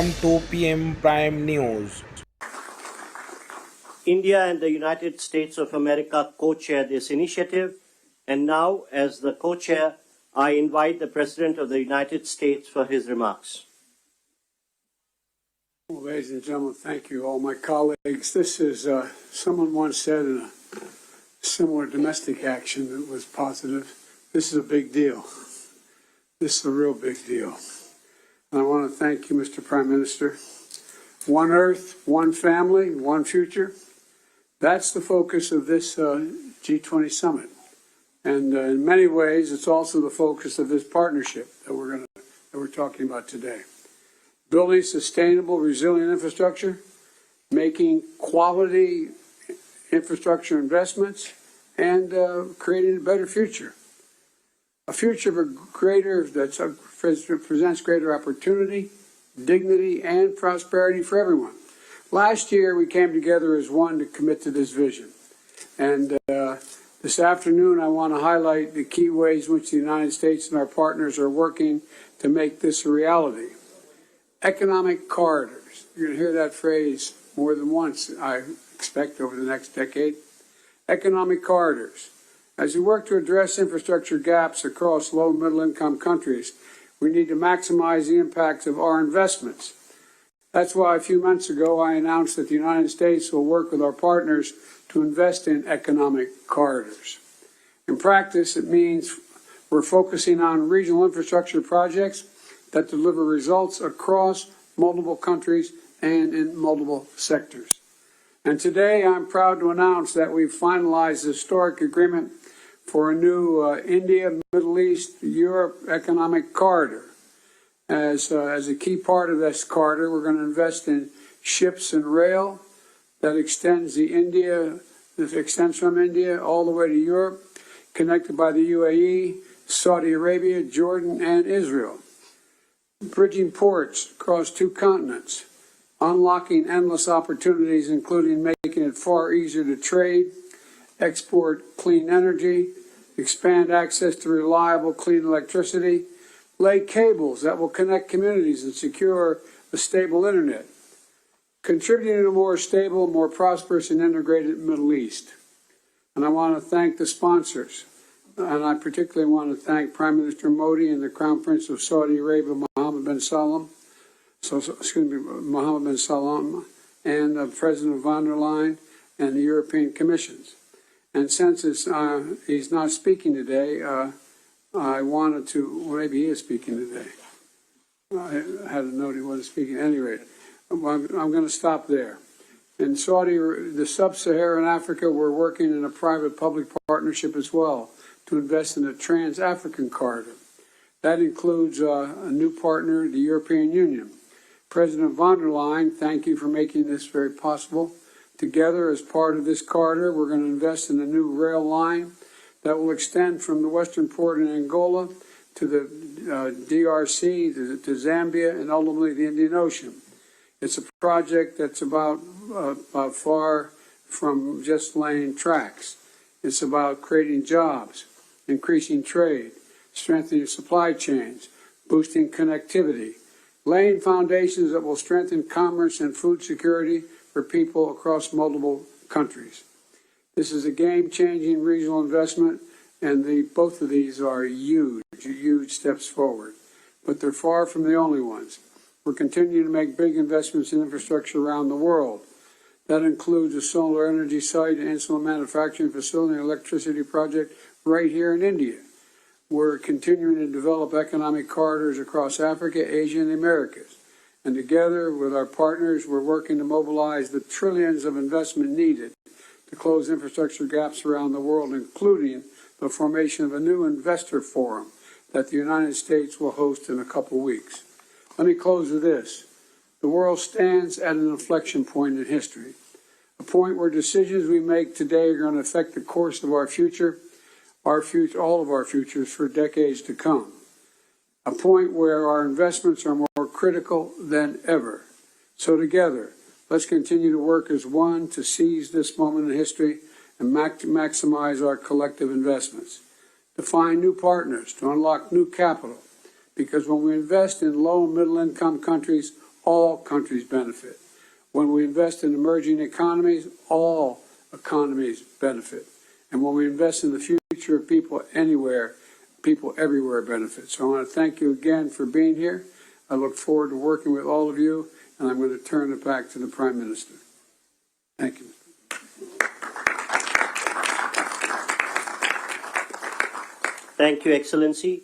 Welcome to PM Prime News. India and the United States of America co-chair this initiative, and now, as the co-chair, I invite the President of the United States for his remarks. Well, ladies and gentlemen, thank you, all my colleagues. This is, someone once said in a similar domestic action that was positive, this is a big deal. This is a real big deal. And I want to thank you, Mr. Prime Minister. One Earth, one family, one future. That's the focus of this G20 Summit. And in many ways, it's also the focus of this partnership that we're talking about today. Building sustainable, resilient infrastructure, making quality infrastructure investments, and creating a better future. A future that presents greater opportunity, dignity, and prosperity for everyone. Last year, we came together as one to commit to this vision. And this afternoon, I want to highlight the key ways in which the United States and our partners are working to make this a reality. Economic corridors. You're going to hear that phrase more than once, I expect, over the next decade. Economic corridors. As we work to address infrastructure gaps across low and middle-income countries, we need to maximize the impacts of our investments. That's why a few months ago I announced that the United States will work with our partners to invest in economic corridors. In practice, it means we're focusing on regional infrastructure projects that deliver results across multiple countries and in multiple sectors. And today I'm proud to announce that we've finalized a historic agreement for a new India, Middle East, Europe economic corridor. As a key part of this corridor, we're going to invest in ships and rail that extends from India all the way to Europe, connected by the UAE, Saudi Arabia, Jordan, and Israel. Bridging ports across two continents, unlocking endless opportunities, including making it far easier to trade, export clean energy, expand access to reliable, clean electricity, lay cables that will connect communities and secure a stable internet, contributing to a more stable, more prosperous, and integrated Middle East. And I want to thank the sponsors, and I particularly want to thank Prime Minister Modi and the Crown Prince of Saudi Arabia, Mohammed bin Salman, and President von der Leyen and the European Commissions. And since he's not speaking today, I wanted to, well, maybe he is speaking today. I had a note he wasn't speaking. At any rate, I'm going to stop there. In the sub-Saharan Africa, we're working in a private-public partnership as well to invest in a trans-African corridor. That includes a new partner, the European Union. President von der Leyen, thank you for making this very possible. Together, as part of this corridor, we're going to invest in a new rail line that will extend from the western port in Angola to the DRC, to Zambia, and ultimately the Indian Ocean. It's a project that's about far from just laying tracks. It's about creating jobs, increasing trade, strengthening supply chains, boosting connectivity, laying foundations that will strengthen commerce and food security for people across multiple countries. This is a game-changing regional investment, and both of these are huge steps forward. But they're far from the only ones. We're continuing to make big investments in infrastructure around the world. That includes a solar energy site, an insulin manufacturing facility, and electricity project right here in India. We're continuing to develop economic corridors across Africa, Asia, and the Americas. And together with our partners, we're working to mobilize the trillions of investment needed to close infrastructure gaps around the world, including the formation of a new investor forum that the United States will host in a couple weeks. Let me close with this. The world stands at an inflection point in history, a point where decisions we make today are going to affect the course of our future, all of our futures for decades to come. A point where our investments are more critical than ever. So together, let's continue to work as one to seize this moment in history and maximize our collective investments. To find new partners, to unlock new capital. Because when we invest in low and middle income countries, all countries benefit. When we invest in emerging economies, all economies benefit. And when we invest in the future of people anywhere, people everywhere benefit. So I want to thank you again for being here. I look forward to working with all of you, and I'm going to turn it back to the Prime Minister. Thank you. Thank you, Excellency.